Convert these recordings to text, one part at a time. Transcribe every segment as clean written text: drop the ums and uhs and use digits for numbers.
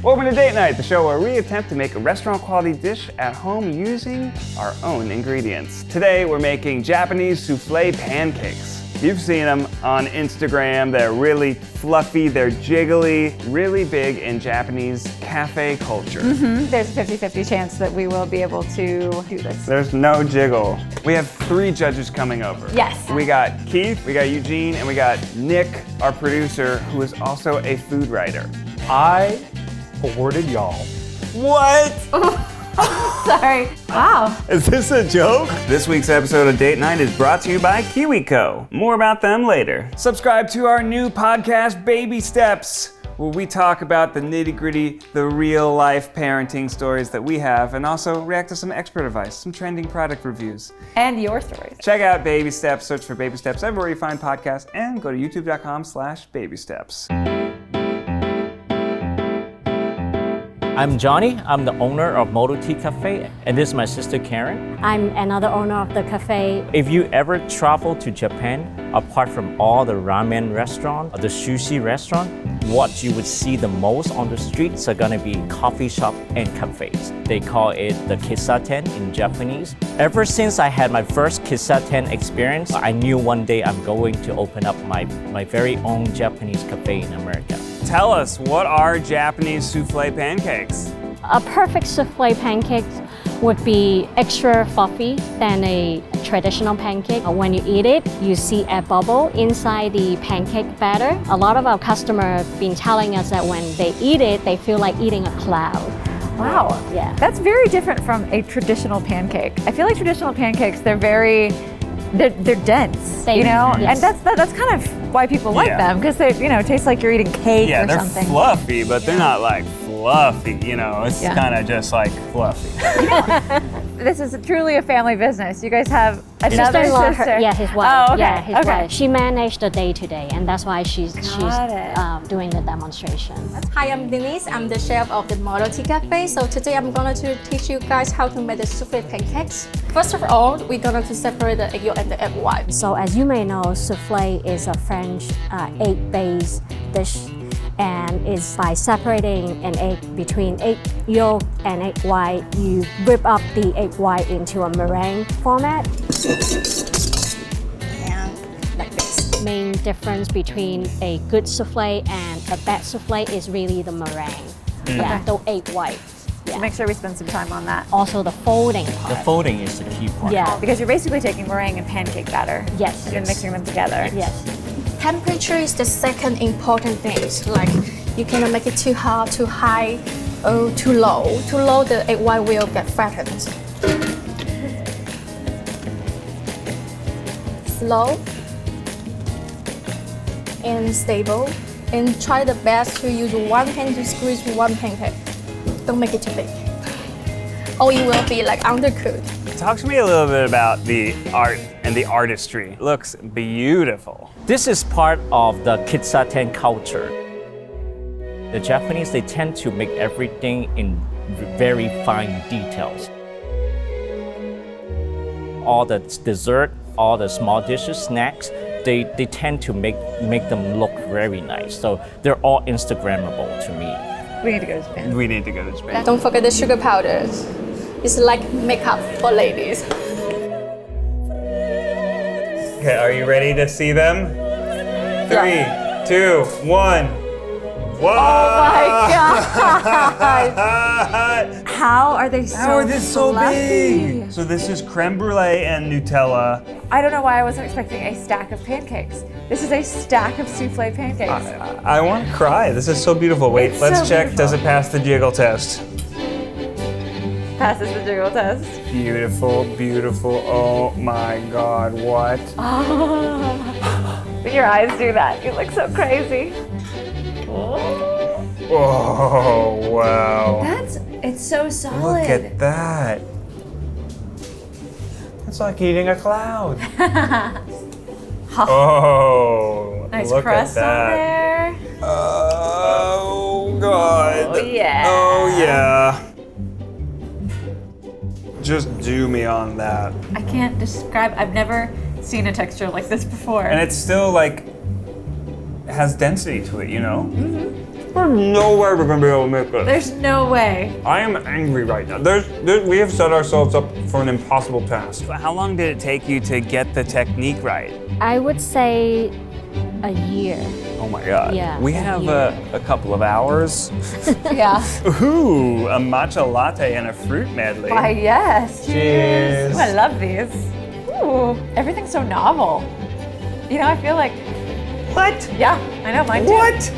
Welcome to Date Night, the show where we attempt to make a restaurant-quality dish at home using our own ingredients. Today, we're making Japanese souffle pancakes. You've seen them on Instagram. They're really fluffy, they're jiggly, really big in Japanese cafe culture. There's a 50-50 chance that we will be able to do this. There's no jiggle. We have 3 judges coming over. Yes. We got Keith, we got Eugene, and we got Nick, our producer, who is also a food writer. I awarded y'all. What? Sorry. Wow. Is this a joke? This week's episode of Date Night is brought to you by KiwiCo. More about them later. Subscribe to our new podcast, Baby Steps, where we talk about the nitty-gritty, the real-life parenting stories that we have, and also react to some expert advice, some trending product reviews. And your stories. Check out Baby Steps, search for Baby Steps everywhere you find podcasts, and go to youtube.com/babysteps. I'm Johnny. I'm the owner of Model T Cafe, and this is my sister Karen. I'm another owner of the cafe. If you ever travel to Japan, apart from all the ramen restaurant, or the sushi restaurant, what you would see the most on the streets are gonna be coffee shop and cafes. They call it the kissaten in Japanese. Ever since I had my first kissaten experience, I knew one day I'm going to open up my very own Japanese cafe in America. Tell us, what are Japanese souffle pancakes? A perfect souffle pancake would be extra fluffy than a traditional pancake. When you eat it, you see a bubble inside the pancake batter. A lot of our customers have been telling us that when they eat it, they feel like eating a cloud. Wow. Yeah. That's very different from a traditional pancake. I feel like traditional pancakes, they're dense, They- you know? yes. And that's kind of why people like Yeah. them, because they, taste like you're eating cake Yeah, or they're something. fluffy, but they're not like fluffy, It's Yeah. kind of just like fluffy. This is truly a family business. You guys have another Sister-in-law, sister. yeah, his wife. Oh, okay. Yeah, his okay. wife. She managed the day-to-day, and that's why she's it. doing the demonstration. Hi, I'm Denise. I'm the chef of the Model T Cafe. So today I'm going to teach you guys how to make the souffle pancakes. First of all, we're going to separate the egg yolk and the egg white. So as you may know, souffle is a French egg-based dish, and it's by separating an egg between egg yolk and egg white. You whip up the egg white into a meringue format. And like this. Main difference between a good souffle and a bad souffle is really the meringue. Yeah, the egg white. So Yeah. make sure we spend some time on that. Also the folding part. The folding is the key part. Yeah. Because you're basically taking meringue and pancake batter. Yes. And then mixing them together. Yes. Temperature is the second important thing. Like you cannot make it too hot, too high, or too low. Too low, the egg white will get flattened. Slow and stable. And try the best to use one hand to squeeze one pancake. Don't make it too big. Or it will be like undercooked. Talk to me a little bit about the art and the artistry. It looks beautiful. This is part of the kissaten culture. The Japanese, they tend to make everything in very fine details. All the dessert, all the small dishes, snacks, they tend to make them look very nice. So they're all Instagrammable to me. We need to go to Japan. We need to go to Japan. Don't forget the sugar powders. It's like makeup for ladies. Okay, are you ready to see them? 3, 2, 1. Whoa! Oh my God! How are they so How are they so fluffy? big? So this is creme brulee and Nutella. I don't know why I wasn't expecting a stack of pancakes. This is a stack of souffle pancakes. I want to cry. This is so beautiful. Wait, It's let's so check. beautiful. Does it pass the jiggle test? Passes the jiggle test. Beautiful, beautiful. Oh my God, what? When your eyes do that, you look so crazy. Oh, wow. It's so solid. Look at that. It's like eating a cloud. Oh, Nice look crust at on that. there. Oh, God. Oh, yeah. Oh, yeah. Just do me on that. I can't describe, I've never seen a texture like this before. And it's still like, has density to it, you know? There's no way we're gonna be able to make this. There's no way. I am angry right now. We have set ourselves up for an impossible task. How long did it take you to get the technique right? I would say a year. Oh my God. Yeah, We a have year. a couple of hours. Yeah. Ooh, a matcha latte and a fruit medley. Why, yes. Cheers. Ooh, I love these. Ooh, everything's so novel. You know, I feel like, What? yeah, I know, mine too. What?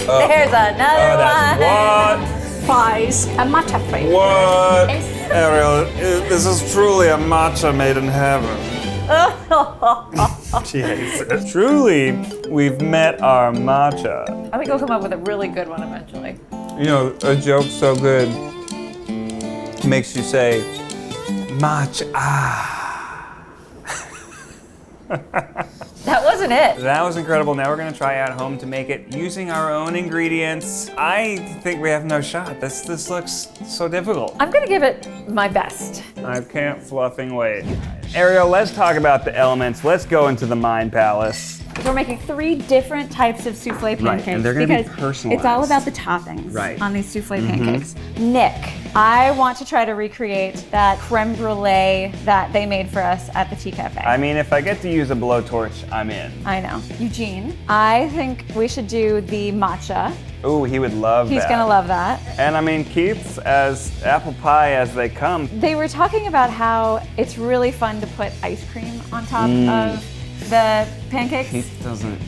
There's another one. What? Prize a matcha flavor. What? It's- Ariel, this is truly a matcha made in heaven. She hates it. Truly, we've met our matcha. I think we'll come up with a really good one eventually. You know, a joke so good makes you say, matcha. That wasn't it. That was incredible. Now we're gonna try at home to make it using our own ingredients. I think we have no shot. This looks so difficult. I'm gonna give it my best. I can't fluffing wait. Ariel, let's talk about the elements. Let's go into the Mind Palace. We're making 3 different types of souffle pancakes and they're gonna be because personalized. it's all about the toppings Right. on these souffle pancakes. Nick, I want to try to recreate that creme brulee that they made for us at the Tea Cafe. I mean, if I get to use a blowtorch, I'm in. I know. Eugene, I think we should do the matcha. Ooh, he would love He's that. gonna love that. And I mean, Keith's as apple pie as they come. They were talking about how it's really fun to put ice cream on top of the pancakes. Keith doesn't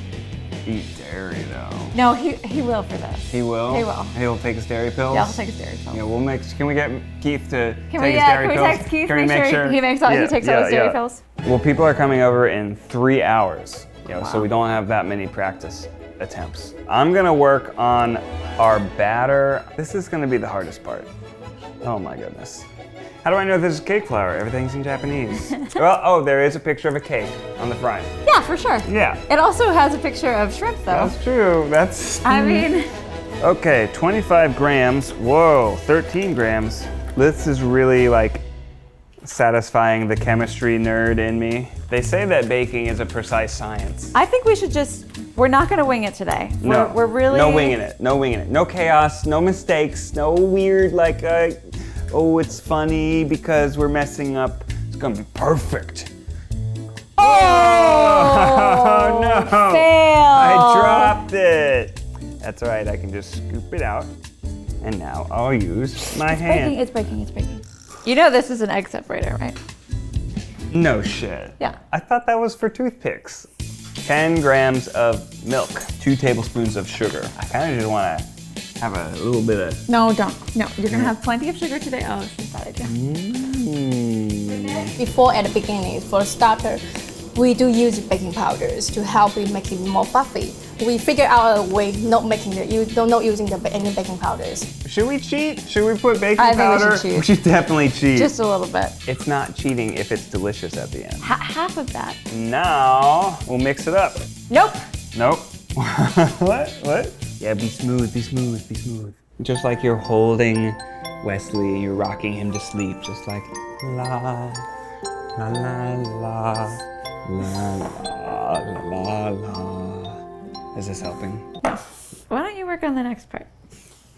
eat dairy though. No, he will for this. He will? He will. He'll take his dairy pills? Yeah, he'll take his dairy pills. Yeah, we'll make, can we get Keith to Can take we, his dairy can we pills? text Keith, Can we make sure he takes all his dairy pills? Well, people are coming over in 3 hours, so we don't have that many practice attempts. I'm gonna work on our batter. This is gonna be the hardest part. Oh my goodness. How do I know this is cake flour? Everything's in Japanese. Well, oh, there is a picture of a cake on the front. Yeah, for sure. Yeah. It also has a picture of shrimp though. That's true, that's... I mean, Okay, 25 grams. Whoa, 13 grams. This is really like satisfying the chemistry nerd in me. They say that baking is a precise science. I think we should we're not gonna wing it today. No, We're really... no winging it, no winging it. No chaos, no mistakes, no weird like, oh, it's funny because we're messing up. It's gonna be perfect. Oh, no. Fail. I dropped it. That's all right, I can just scoop it out. And now I'll use my hand. It's breaking. You know this is an egg separator, right? No shit. Yeah. I thought that was for toothpicks. 10 grams of milk, 2 tablespoons of sugar. I kind of just want to have a little bit of... No, don't. No, you're gonna have plenty of sugar today. Oh, this is a bad idea. Before at the beginning, for starter, we do use baking powders to help in making more fluffy. We figure out a way not using any baking powders. Should we cheat? Should we put baking I think we powder? should cheat. We should definitely cheat. Just a little bit. It's not cheating if it's delicious at the end. Half of that. Now, we'll mix it up. Nope. Nope. What? Yeah, be smooth. Just like you're holding Wesley and you're rocking him to sleep, just like la, la, la, la, la, la, la, la. Is this helping? Why don't you work on the next part?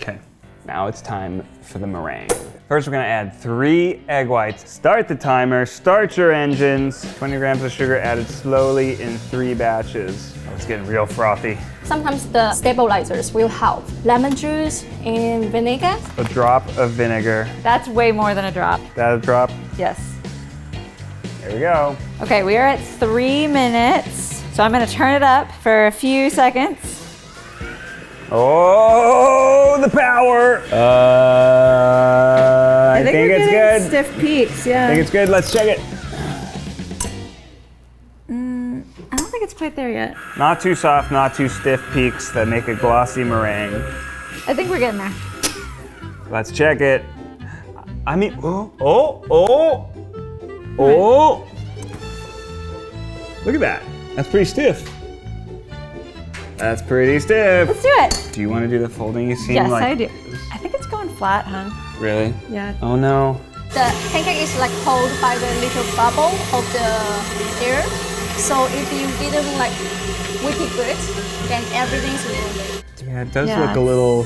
Okay, now it's time for the meringue. First, we're gonna add 3 egg whites. Start the timer, start your engines. 20 grams of sugar added slowly in 3 batches. Oh, it's getting real frothy. Sometimes the stabilizers will help. Lemon juice and vinegar. A drop of vinegar. That's way more than a drop. That a drop? Yes. There we go. Okay, we are at 3 minutes. So I'm gonna turn it up for a few seconds. Oh, the power! I think it's good. Stiff peaks, yeah. I think it's good. Let's check it. I don't think it's quite there yet. Not too soft, not too stiff peaks that make a glossy meringue. I think we're getting there. Let's check it. I mean, oh. Look at that. That's pretty stiff. That's pretty stiff. Let's do it. Do you want to do the folding? You seem Yes, like... I do. I think it's going flat, hon. Really? Yeah. Oh no. The pancake is like held by the little bubble of the air. So if you didn't like whip it good, then everything's ruined. Yeah, it does Yeah, look a little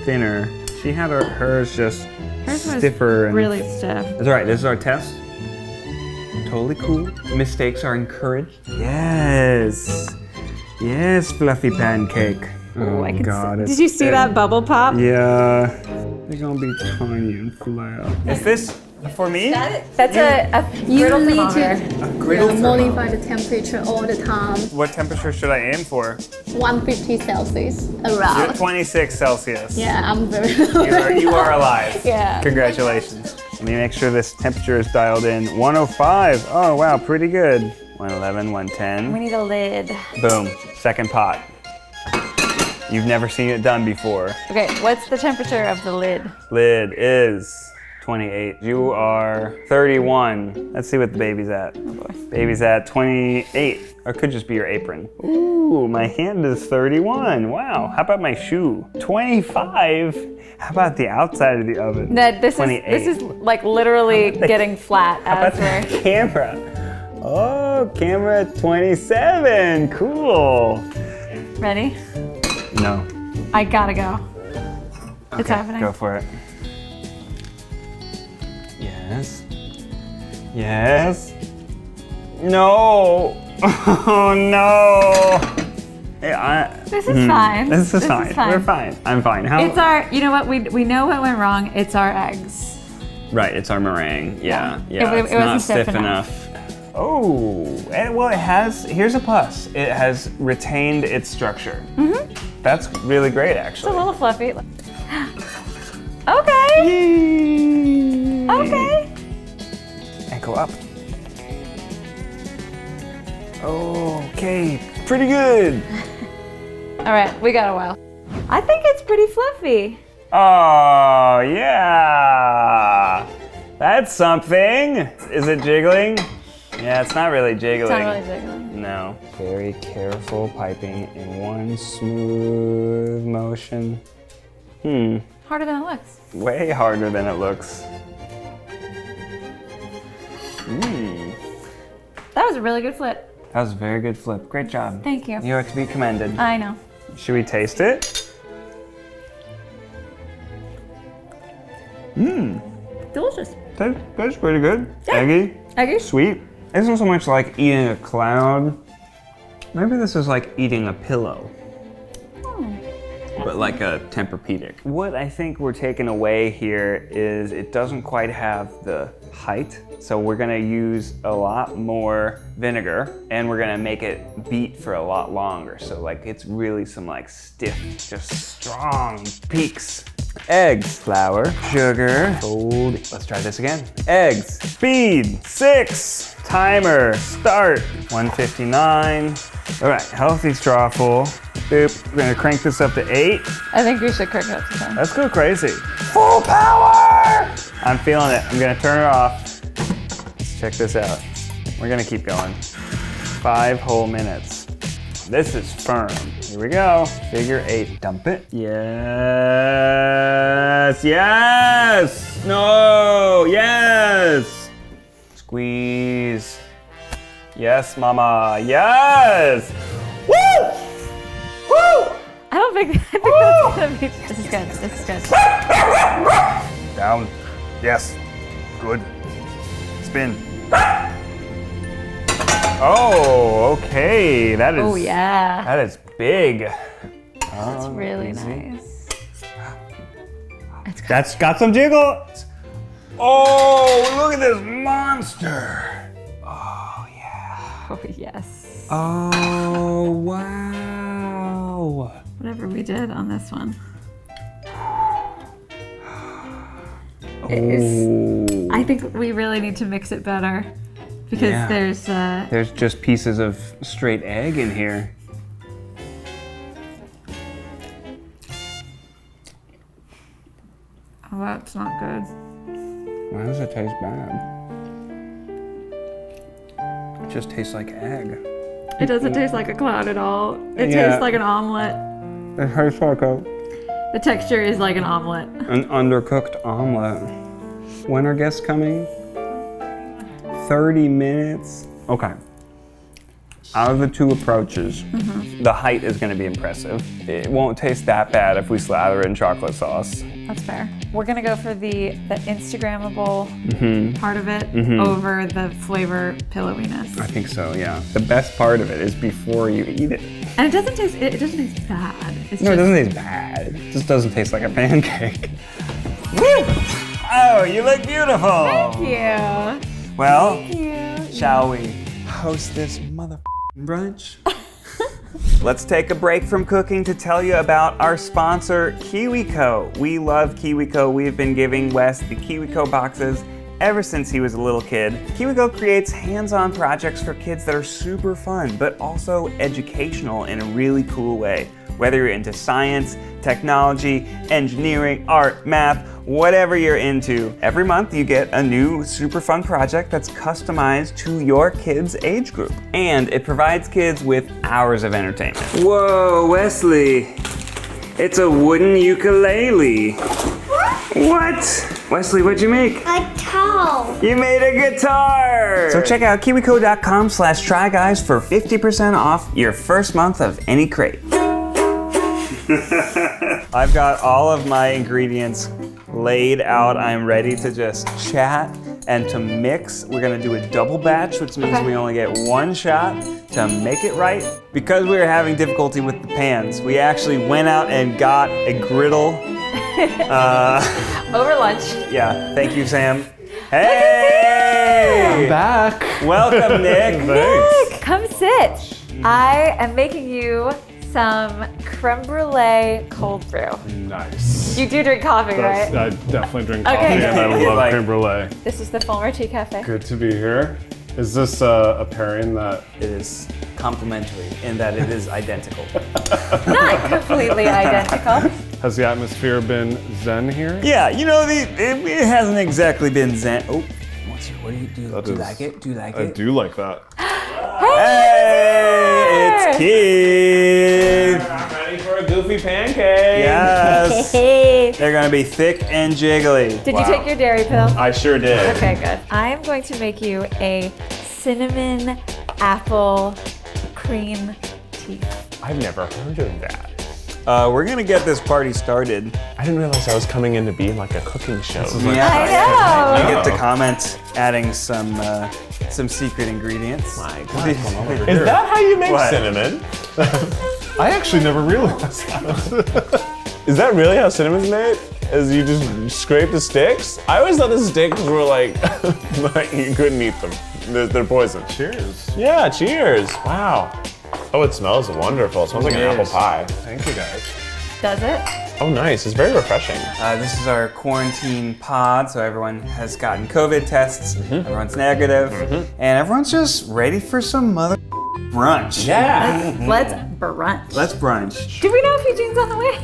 thinner. She had hers just Hers was stiffer. And really stiff. That's all right. This is our test. Totally cool. Mistakes are encouraged. Yes. Yes, fluffy pancake. Oh, I can God. Did you see that bubble pop? Yeah. They're gonna be tiny and flat. Is this for me? That's a griddle thermometer. A griddle thermometer. Modify the temperature all the time. What temperature should I aim for? 150 Celsius You're around. 26 Celsius. Yeah, I'm very You are alive. Yeah. Congratulations. Let me make sure this temperature is dialed in. 105. Oh, wow, pretty good. 111, 110. We need a lid. Boom. Second pot. You've never seen it done before. Okay, what's the temperature of the lid? Lid is 28. You are 31. Let's see what the baby's at. Oh boy. Baby's at 28. Or it could just be your apron. Ooh, my hand is 31. Wow. How about my shoe? 25. How about the outside of the oven? Ned, this 28. is like literally getting flat How about as we're. the camera? Oh, camera 27. Cool. Ready? No. I gotta go. It's Okay, happening. Go for it. Yes. Yes. No. Oh no. This is fine. This is fine. We're fine. I'm fine. How? It's our, you know what, we know what went wrong. It's our eggs. Right, it's our meringue. Yeah. It It's wasn't not stiff stiff enough. Oh, well, it has, here's a plus. It has retained its structure. Mm-hmm. That's really great, It's a actually. little fluffy. Okay. Yay. Okay. And go up. Okay, pretty good. All right, we got a while. I think it's pretty fluffy. Oh, yeah. That's something. Is it jiggling? Yeah, it's not really jiggling. It's not really jiggling. No. Very careful piping in one smooth motion. Harder than it looks. Way harder than it looks. That was a really good flip. That was a very good flip. Great job. Thank you. You are to be commended. I know. Should we taste it? Delicious. That's pretty good. Eggy. Eggy? Sweet. It isn't so much like eating a cloud. Maybe this is like eating a pillow. But like a Tempur-Pedic. What I think we're taking away here is it doesn't quite have the height. So we're gonna use a lot more vinegar and we're gonna make it beat for a lot longer. So like it's really some like stiff, just strong peaks. Eggs, flour, sugar, fold. Let's try this again. Eggs, speed, 6, timer, start, 159. All right, healthy straw full. Boop, we're gonna crank this up to 8. I think we should crank it up to 10. Let's go crazy. Full power! I'm feeling it. I'm gonna turn it off. Let's check this out. We're gonna keep going. 5 whole minutes. This is firm. Here we go. Figure 8. Dump it. Yes. Yes. No. Yes. Squeeze. Yes, mama. Yes. Woo! Woo! I don't think that's gonna be. This is good. This is good. Down. Yes. Good. Spin. Oh, okay. That is. Oh yeah. That is big. That's really easy. nice. That's got some jiggles. Oh, look at this monster. Oh yeah. Oh yes. Oh wow. Whatever we did on this one. Oh. I think we really need to mix it better because Yeah. there's just pieces of straight egg in here. oh that's not good. Why does it taste bad? It just tastes like egg. It doesn't taste like a cloud at all. It Yeah. tastes like an omelet. It tastes like The texture is like an omelet. an undercooked omelet. When are guests coming? 30 minutes. Okay. Out of the two approaches, The height is gonna be impressive. It won't taste that bad if we slather it in chocolate sauce. That's fair. We're gonna go for the Instagrammable part of it over the flavor pillowiness. I think so, yeah. The best part of it is before you eat it. And it doesn't taste bad. It's No, it just, doesn't taste bad. It just doesn't taste like a pancake. Woo! Oh, you look beautiful. Thank you. Well, Thank you. shall we host this mother brunch? Let's take a break from cooking to tell you about our sponsor, KiwiCo. We love KiwiCo. We've been giving Wes the KiwiCo boxes ever since he was a little kid. KiwiCo creates hands-on projects for kids that are super fun, but also educational in a really cool way. Whether you're into science, technology, engineering, art, math, whatever you're into, every month you get a new super fun project that's customized to your kid's age group. And it provides kids with hours of entertainment. Whoa, Wesley, it's a wooden ukulele. What? Wesley, what'd you make? A toe. You made a guitar! So check out kiwico.com/tryguys for 50% off your first month of any crate. I've got all of my ingredients laid out. I'm ready to just chat and to mix. We're gonna do a double batch, which means we only get one shot to make it right. Because we were having difficulty with the pans, we actually went out and got a griddle. Over lunch. Yeah, thank you, Sam. Hey! I'm back. Welcome, Nick. Nick, come sit. I am making you some creme brulee cold brew. Nice. You do drink coffee, right? I definitely drink coffee Okay, and I good. love Like- creme brulee. This is the Fulmer Tea Cafe. Good to be here. Is this a pairing that? It is complimentary in that it is identical. Not completely identical. Has the atmosphere been zen here? Yeah, you know, it hasn't exactly been zen. Oh, what do you do? That Do you is- like it? Do you like I it? do like that. Hey, it's Keith. I'm ready for a goofy pancake. Yes. Hey. They're gonna be thick and jiggly. Did you take your dairy pill? I sure did. Okay, good. I am going to make you a cinnamon apple cream tea. I've never heard of that. We're gonna get this party started. I didn't realize I was coming in to be like a cooking show. I know. You get to comment adding some secret ingredients. My God, Is Is that how you make What? cinnamon? I actually never realized that. Is that really how cinnamon's made? Is you just scrape the sticks? I always thought the sticks were like, like you couldn't eat them. They're poison. Cheers. Yeah, cheers. Wow. Oh, it smells wonderful. It smells like an apple pie. Thank you guys. Does it? Oh, nice. It's very refreshing. This is our quarantine pod, so everyone has gotten COVID tests, everyone's negative, and everyone's just ready for some mother brunch. Yeah. Let's brunch. Let's brunch. Do we know if Eugene's on the way?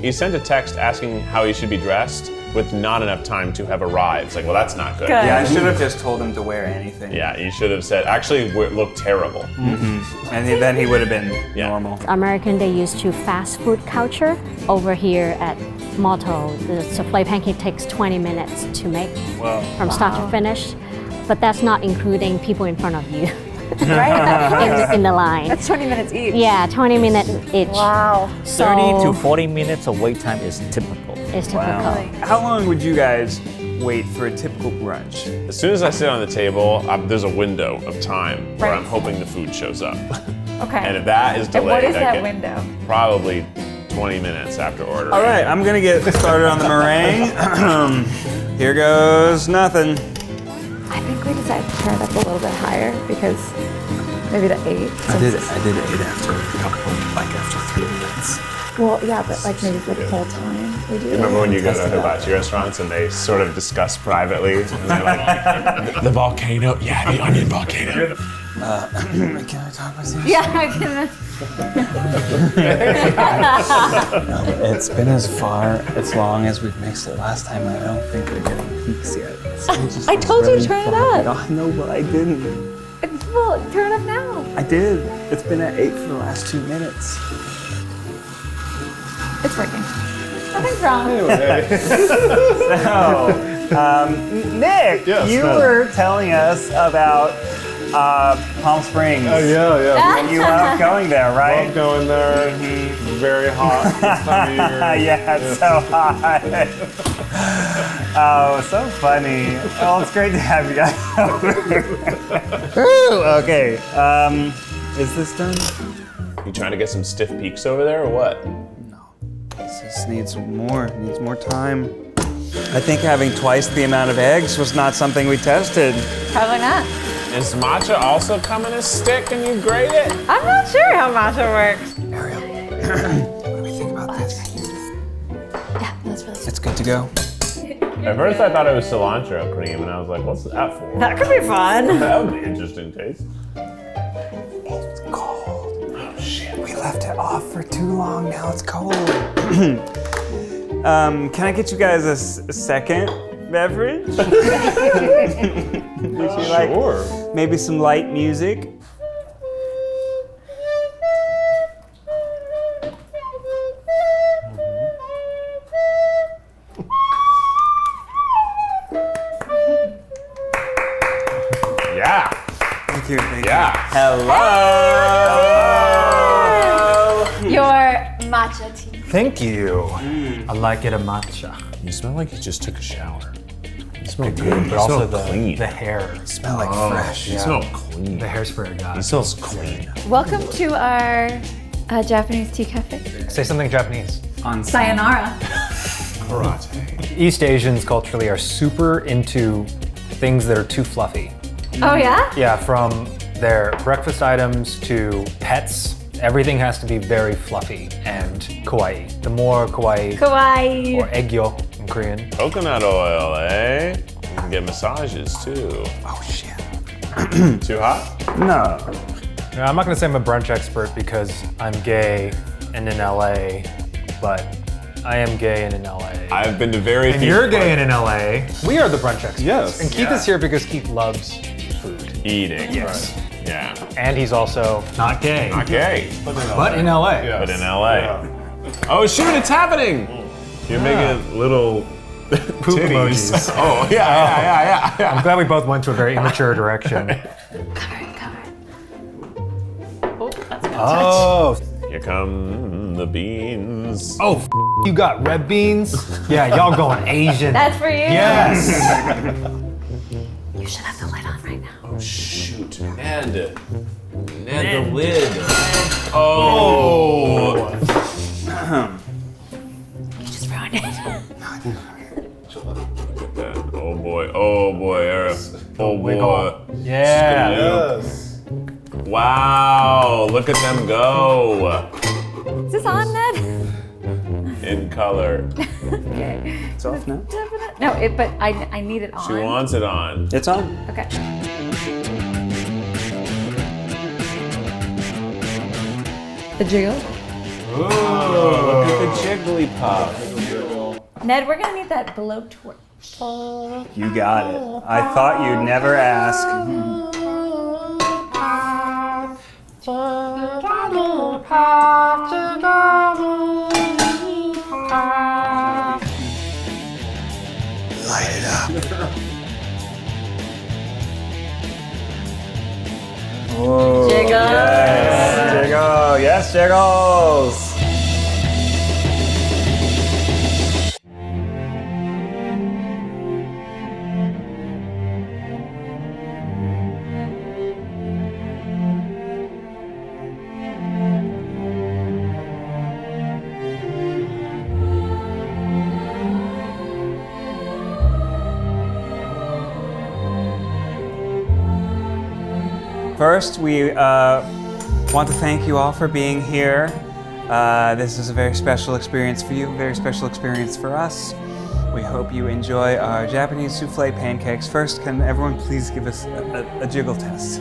You sent a text asking how you should be dressed with not enough time to have arrived. It's like, well, that's not good. Good. Yeah, I should have just told him to wear anything. Yeah, you should have said, actually, look terrible. And then he would have been normal. American, they used to fast food culture. Over here at Motto, the souffle pancake takes 20 minutes to make from start to finish. But that's not including people in front of you. Right? in the line. That's 20 minutes each. Yeah, 20 minutes each. Wow. 30 to 40 minutes of wait time is typical. It's typical. How long would you guys wait for a typical brunch? As soon as I sit on the table, there's a window of time where Right. I'm hoping the food shows up. Okay. And if that is And delayed, what is I that get window? probably 20 minutes after ordering. All right, I'm gonna get started on the meringue. Here goes nothing. I think we decided to turn it up a little bit higher because maybe the 8. I did 8 after a couple, like after 3 minutes. Well, yeah, but like maybe for the whole time we do. Remember when you go to hibachi restaurants and they sort of discuss privately, and they're like, the volcano, yeah, the onion volcano. Can I talk with you? Yeah, I can. It's been as long as we've mixed it last time, and I don't think we're getting peaks yet. I told you to turn it up. I know, but I didn't. Well, turn it up now. I did. It's been at 8 for the last 2 minutes. It's working. Nothing's wrong. Nick, Yes, you Matt. were telling us about Palm Springs. Oh yeah. You love going there, right? Love going there. Very hot this time of year. Yeah, it's so hot. Oh, so funny. Oh, it's great to have you guys over. Woo, okay, is this done? You trying to get some stiff peaks over there or what? This just needs more time. I think having twice the amount of eggs was not something we tested. Probably not. Is matcha also come in a stick and you grate it? I'm not sure how matcha works. Ariel, what do we think about this? Yeah, that's really good. It's good to go. At first I thought it was cilantro cream and I was like, what's that for? That could be fun. That would be interesting taste. It's cold. Oh shit, we left it off for too long, now it's cold. Can I get you guys a second beverage? Would you like Sure. maybe some light music? Yeah. Thank you. Yeah. Hello. Your matcha tea. Thank you. I like it a matcha. You smell like you just took a shower. You smell Good, good. but You also smell clean. the hair. Smell like fresh. You smell clean. The hairspray guy. He smells clean. Welcome to our Japanese tea cafe. Say something Japanese. Sayonara. Karate. East Asians culturally are super into things that are too fluffy. Oh yeah? Yeah, from their breakfast items to pets, everything has to be very fluffy and kawaii. The more kawaii Kawaii. or egyo in Korean. Coconut oil, eh? You can get massages too. Oh shit. Too hot? No. Now, I'm not gonna say I'm a brunch expert because I'm gay and in LA, but I am gay and in LA. I've been to very And few you're gay and in LA. We are the brunch experts. Yes. And Keith is here because Keith loves food. eating. Yes. Yeah. And he's also not gay. Not gay, But in LA. Yes. but in LA. Yeah. Oh shoot, it's happening! You're making little Poop titties. emojis. Oh, yeah. I'm glad we both went to a very immature direction. Cover it. Oh, that's a good touch. Oh. Here come the beans. Oh, you got red beans? Yeah, y'all going Asian. That's for you. Yes. You should have the light on right now. Oh shoot, and the lid. Oh. You just ruined it. Oh boy, Eric. Oh boy. Yeah. Yes. Wow, look at them go. Is this on, Ned? In color. It's off now. No, but I need it on. She wants it on. It's on. Okay. The jiggle. Oh, look at the jiggly pop. Ned, we're gonna need that blowtorch. You got it. I thought you'd never ask. Light it up. Oh, Jiggles. yes, jiggle. Yes, jiggles. First, we want to thank you all for being here. This is a very special experience for you, a very special experience for us. We hope you enjoy our Japanese souffle pancakes. First, can everyone please give us a jiggle test?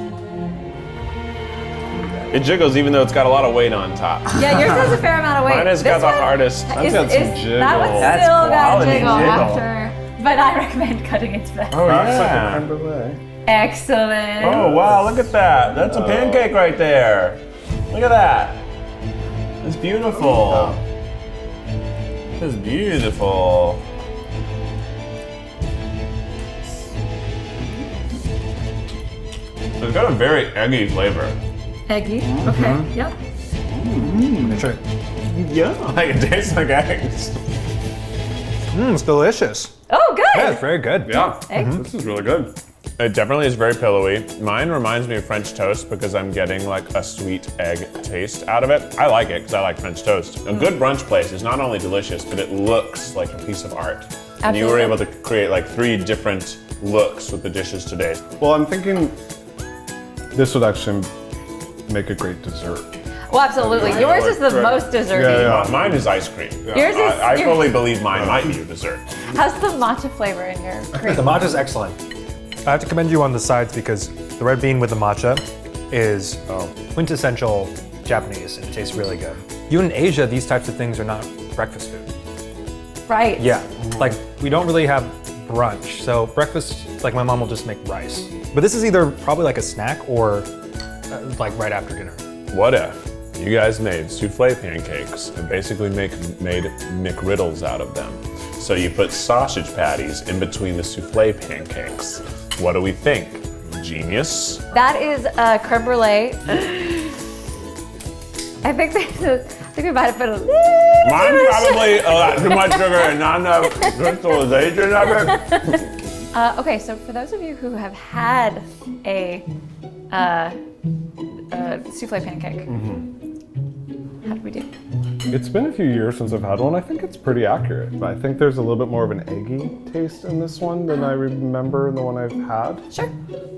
It jiggles even though it's got a lot of weight on top. Yeah, yours has a fair amount of weight. Mine has got This the one hardest. Mine's got some jiggle. That one That's still got a quality jiggle jiggle. after, but I recommend cutting it to that. Oh That's like a yeah. creme brulee. Excellent. Oh wow, look at that. That's a pancake right there. Look at that. It's beautiful. It's beautiful. it's got a very eggy flavor. Eggy. Okay. Yep. Try it. Yeah, like it tastes like eggs. It's delicious. Oh, good. Yeah, it's very good. Yeah, Eggs. this is really good. It definitely is very pillowy. Mine reminds me of French toast because I'm getting like a sweet egg taste out of it. I like it because I like French toast. A good brunch place is not only delicious, but it looks like a piece of art. And you were able to create like 3 different looks with the dishes today. Well, I'm thinking this would actually make a great dessert. Well, absolutely. Yours is the most desserty. Yeah. Mine is ice cream. Yours is. I fully believe mine might be a dessert. How's the matcha flavor in your cream? The matcha is excellent. I have to commend you on the sides because the red bean with the matcha is quintessential Japanese and it tastes really good. Even in Asia, these types of things are not breakfast food. Right. Yeah, like we don't really have brunch. So breakfast, like my mom will just make rice. But this is either probably like a snack or like right after dinner. What if you guys made souffle pancakes and basically made McGriddles out of them? So you put sausage patties in between the souffle pancakes. What do we think? Genius? That is creme brulee. I think we might have put a little Mine's probably too much sugar and not enough crystallization of it. Okay, so for those of you who have had a souffle pancake, how do we do? It's been a few years since I've had one. I think it's pretty accurate. But I think there's a little bit more of an eggy taste in this one than I remember in the one I've had. Sure.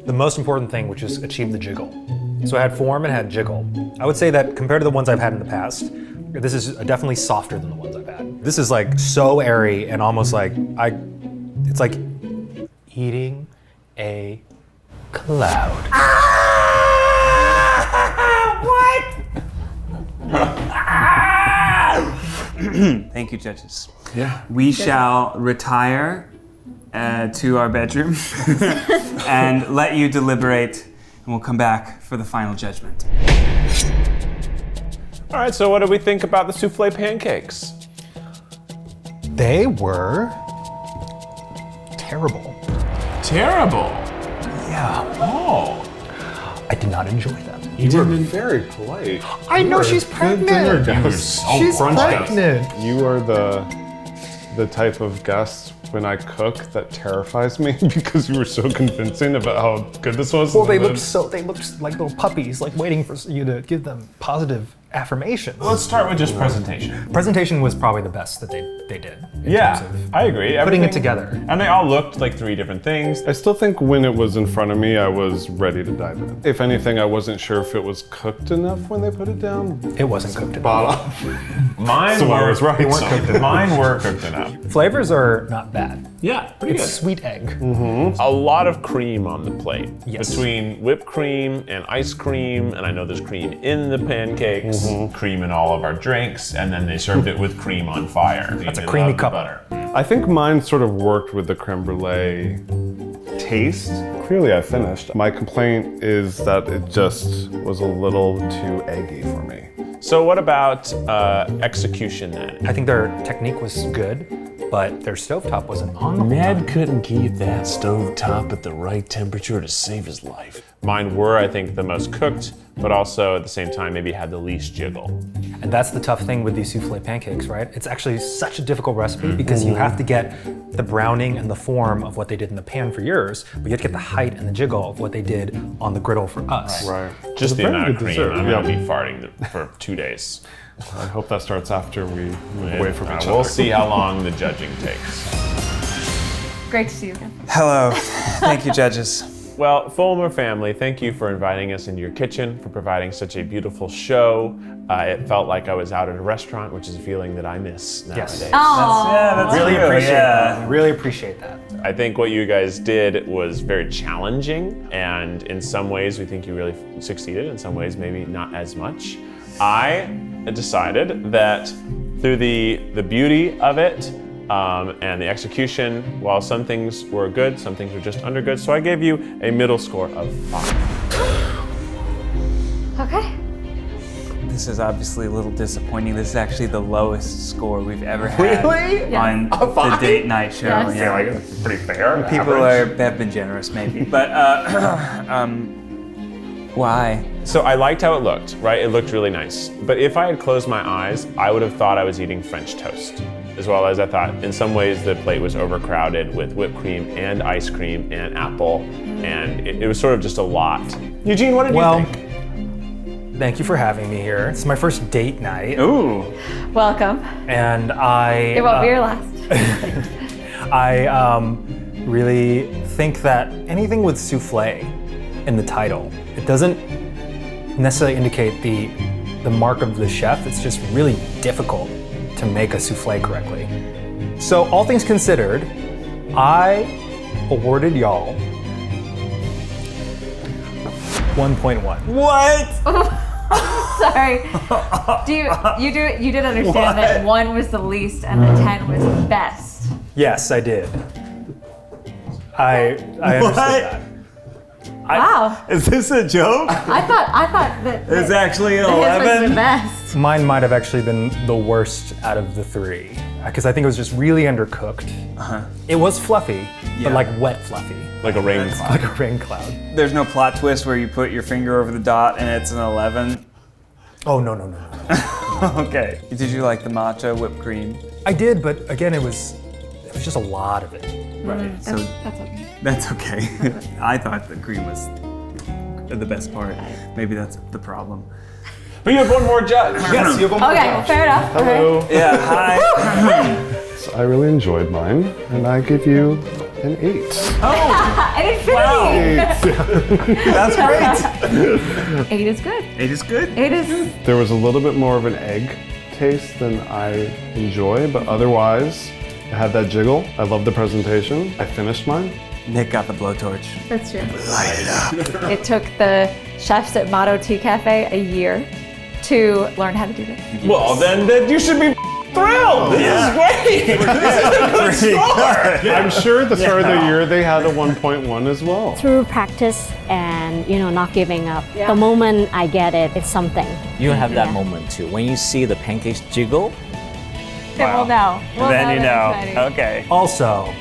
The most important thing, which is achieve the jiggle. So I had form and had jiggle. I would say that compared to the ones I've had in the past, this is definitely softer than the ones I've had. This is like so airy and almost like it's like eating a cloud. Thank you, judges. Yeah. We shall retire to our bedroom and let you deliberate, and we'll come back for the final judgment. All right, so what do we think about the souffle pancakes? They were terrible. Terrible. Yeah. Oh. I did not enjoy them. You were very polite. I know she's pregnant. She's pregnant. You are the type of guest when I cook that terrifies me because you were so convincing about how good this was. Well, they looked like little puppies, like waiting for you to give them positive affirmations. Let's start with just presentation. Presentation was probably the best that they did. Yeah, I agree. Putting it Everything- together. And they all looked like 3 different things. I still think when it was in front of me, I was ready to dive in. If anything, I wasn't sure if it was cooked enough when they put it down. It wasn't cooked enough. Bottom. Mine So I were was right. They weren't cooked enough. Mine were cooked enough. Flavors are not bad. Yeah, pretty It's good. sweet egg. A lot of cream on the plate. Yes. Between whipped cream and ice cream, and I know there's cream in the pancakes, cream in all of our drinks, and then they served it with cream on fire. That's a They creamy loved the cup. butter. I think mine sort of worked with the creme brulee taste. Clearly I finished. My complaint is that it just was a little too eggy for me. So what about execution then? I think their technique was good, but their stovetop wasn't on the whole time. couldn't keep that stovetop at the right temperature to save his life. Mine were, I think, the most cooked, but also at the same time maybe had the least jiggle. And that's the tough thing with these souffle pancakes, right? It's actually such a difficult recipe because you have to get the browning and the form of what they did in the pan for yours, but you have to get the height and the jiggle of what they did on the griddle for us. Right. Just the Very amount of good cream. dessert, I'm yeah. gonna be farting for 2 days. I hope that starts after we move away from each other. We'll see how long the judging takes. Great to see you again. Hello. Thank you, judges. Well, Fulmer family, thank you for inviting us into your kitchen, for providing such a beautiful show. It felt like I was out at a restaurant, which is a feeling that I miss nowadays. Yes. That's Really true, appreciate yeah. that. Really appreciate that. I think what you guys did was very challenging, and in some ways we think you really succeeded, in some ways maybe not as much. I decided that through the beauty of it and the execution, while some things were good, some things were just under good, so I gave you a middle score of 5. Okay. This is obviously a little disappointing. This is actually the lowest score we've ever had on the date night show. Yes. Yeah. It's pretty fair. People have been generous, maybe, but Why? So I liked how it looked, right? It looked really nice. But if I had closed my eyes, I would have thought I was eating French toast. As well as I thought in some ways the plate was overcrowded with whipped cream and ice cream and apple. And it was sort of just a lot. Eugene, what did you think? Thank you for having me here. It's my first date night. Ooh. Welcome. And It won't be your last. I really think that anything with souffle in the title, it doesn't necessarily indicate the mark of the chef. It's just really difficult to make a souffle correctly. So all things considered, I awarded y'all 1.1. What? Sorry. You did understand that 1 was the least and the 10 was the best. Yes, I did. I understood that. Wow. Is this a joke? I thought that It's actually an his was 11. the best. Mine might have actually been the worst out of the 3 because I think it was just really undercooked. It was fluffy, but like wet fluffy, Like a rain cloud. like a rain cloud. There's no plot twist where you put your finger over the dot and it's an 11. Oh no. Okay. Did you like the matcha whipped cream? I did, but again, it was just a lot of it. Right. So That's okay. that's okay. I thought the cream was the best part. Maybe that's the problem. But you have one more judge. Yes, you have one more Okay, judge. fair enough. Hello. Yeah. Hi. So I really enjoyed mine, and I give you an 8. I didn't finish. That's great. 8 is good. 8 is good. 8 is. There was a little bit more of an egg taste than I enjoy, but otherwise, it had that jiggle. I love the presentation. I finished mine. Nick got the blowtorch. That's true. It took the chefs at Motto Tea Cafe a year to learn how to do this. Well, then you should be thrilled. This is great. This is a good score. I'm sure at the start of the year they had a 1.1 as well. Through practice and not giving up. The moment I get it, it's something. You have that moment too. When you see the pancakes jiggle, Then we'll know. We'll Then you know. that it's ready. Okay. Also,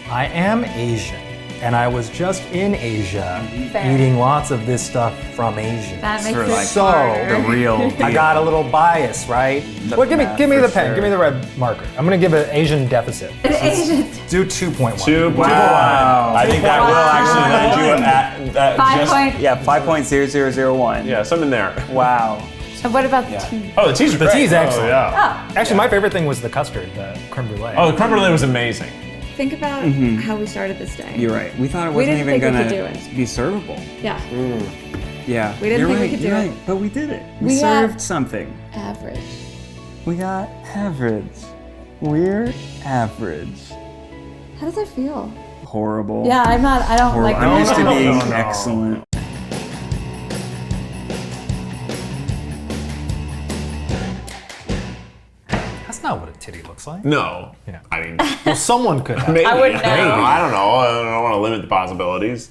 I am Asian, and I was just in Asia eating lots of this stuff from Asia. That makes For it like So- the harder. real I got a little bias, right? Well, give me the pen. sure. Give me the red marker. I'm gonna give an Asian deficit. An Asian. Do 2.1. 2.1. Wow. I think that will actually land you at 5 just point. Yeah, 5.0001. yeah, something there. Wow. And what about the tea? Oh, the tea's The great. tea's excellent. Yeah. Actually, my favorite thing was the custard, the creme brulee. Oh, the creme brulee was amazing. Think about how we started this day. You're right. We thought it We wasn't didn't even think we gonna could do it. be servable. Yeah. Yeah. We didn't you're think we right, could you're do right. it. But we did it. We We served got- something. Average. We got average. We're average. How does that feel? Horrible. Yeah, I don't Horrible. like I'm used to no, being no, no. excellent. That's not what a titty looks like. No. Yeah. I mean, Well, someone could have. maybe. I wouldn't know. I don't know. I don't want to limit the possibilities.